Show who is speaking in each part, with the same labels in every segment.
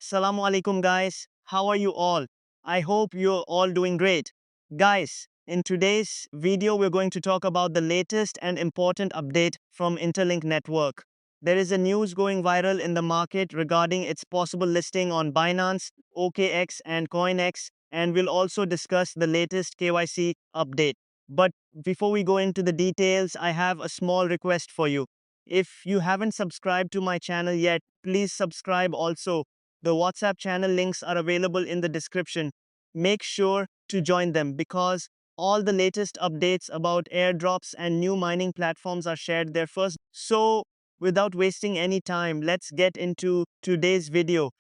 Speaker 1: Assalamu alaikum, guys. How are you all? I hope you're all doing great. Guys, in today's video, we're going to talk about the latest and important update from Interlink Network. There is a news going viral in the market regarding its possible listing on Binance, OKX, and CoinX, and we'll also discuss the latest KYC update. But before we go into the details, I have a small request for you. If you haven't subscribed to my channel yet, please subscribe also. The WhatsApp channel links are available in the description. Make sure to join them because all the latest updates about airdrops and new mining platforms are shared there first. So, without wasting any time, let's get into today's video.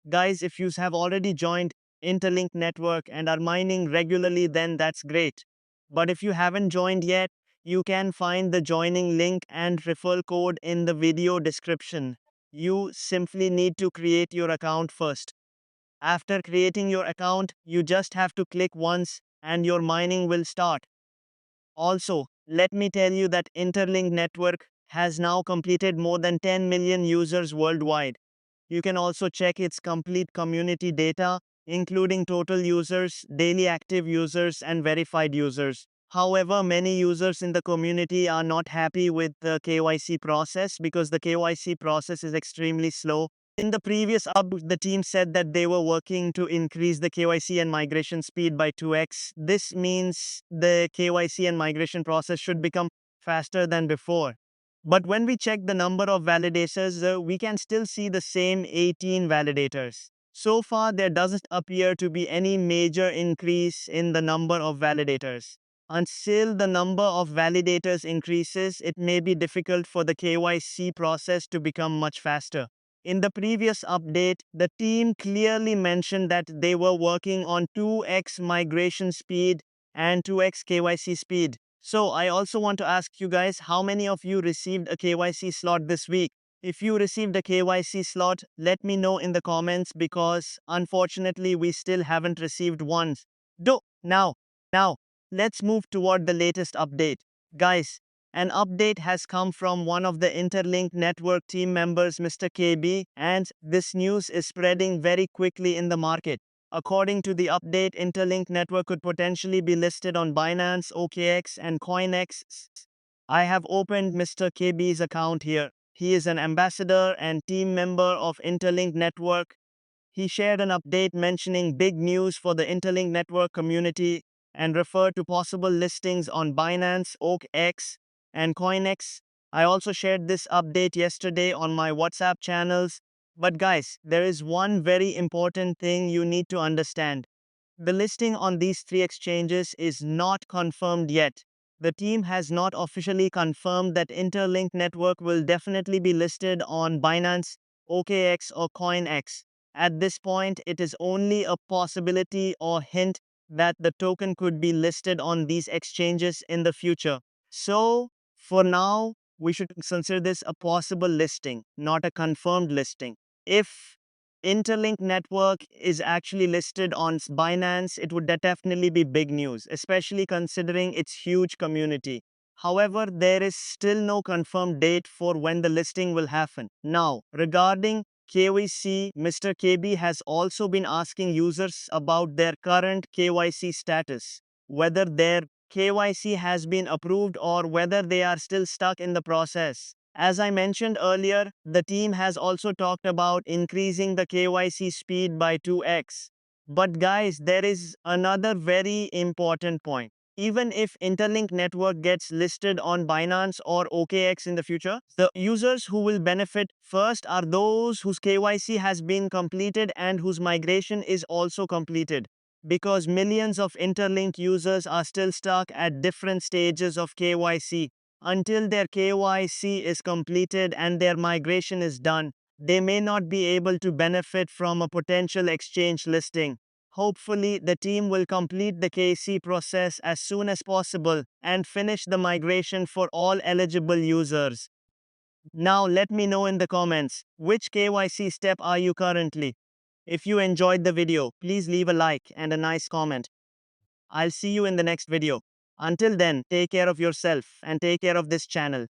Speaker 1: Guys, if you have already joined Interlink Network and are mining regularly, then that's great. But if you haven't joined yet, you can find the joining link and referral code in the video description. You simply need to create your account first. After creating your account, you just have to click once and your mining will start. Also, let me tell you that Interlink Network has now completed more than 10 million users worldwide. You can also check its complete community data, including total users, daily active users, and verified users. However, many users in the community are not happy with the KYC process because the KYC process is extremely slow. In the previous the team said that they were working to increase the KYC and migration speed by 2x. This means the KYC and migration process should become faster than before. But when we check the number of validators, we can still see the same 18 validators. So far, there doesn't appear to be any major increase in the number of validators. Until the number of validators increases, it may be difficult for the KYC process to become much faster. In the previous update, the team clearly mentioned that they were working on 2x migration speed and 2x KYC speed. So I also want to ask you guys, how many of you received a KYC slot this week? If you received a KYC slot, let me know in the comments because unfortunately we still haven't received one. Now, let's move toward the latest update. Guys, an update has come from one of the Interlink Network team members, Mr. KB, and this news is spreading very quickly in the market. According to the update, Interlink Network could potentially be listed on Binance, OKX, and CoinX. I have opened Mr. KB's account here. He is an ambassador and team member of Interlink Network. He shared an update mentioning big news for the Interlink Network community and referred to possible listings on Binance, OKX, and CoinX. I also shared this update yesterday on my WhatsApp channels. But guys, there is one very important thing you need to understand. The listing on these three exchanges is not confirmed yet. The team has not officially confirmed that Interlink Network will definitely be listed on Binance, OKX, or CoinX. At this point, it is only a possibility or hint that the token could be listed on these exchanges in the future. So, for now, we should consider this a possible listing, not a confirmed listing. If Interlink Network is actually listed on Binance, it would definitely be big news, especially considering its huge community. However, there is still no confirmed date for when the listing will happen. Now, regarding KYC, Mr. KB has also been asking users about their current KYC status, whether their KYC has been approved or whether they are still stuck in the process. As I mentioned earlier, the team has also talked about increasing the KYC speed by 2x. But guys, there is another very important point. Even if Interlink Network gets listed on Binance or OKX in the future, the users who will benefit first are those whose KYC has been completed and whose migration is also completed. Because millions of Interlink users are still stuck at different stages of KYC. Until their KYC is completed and their migration is done, they may not be able to benefit from a potential exchange listing. Hopefully, the team will complete the KYC process as soon as possible and finish the migration for all eligible users. Now, let me know in the comments, which KYC step are you currently? If you enjoyed the video, please leave a like and a nice comment. I'll see you in the next video. Until then, take care of yourself and take care of this channel.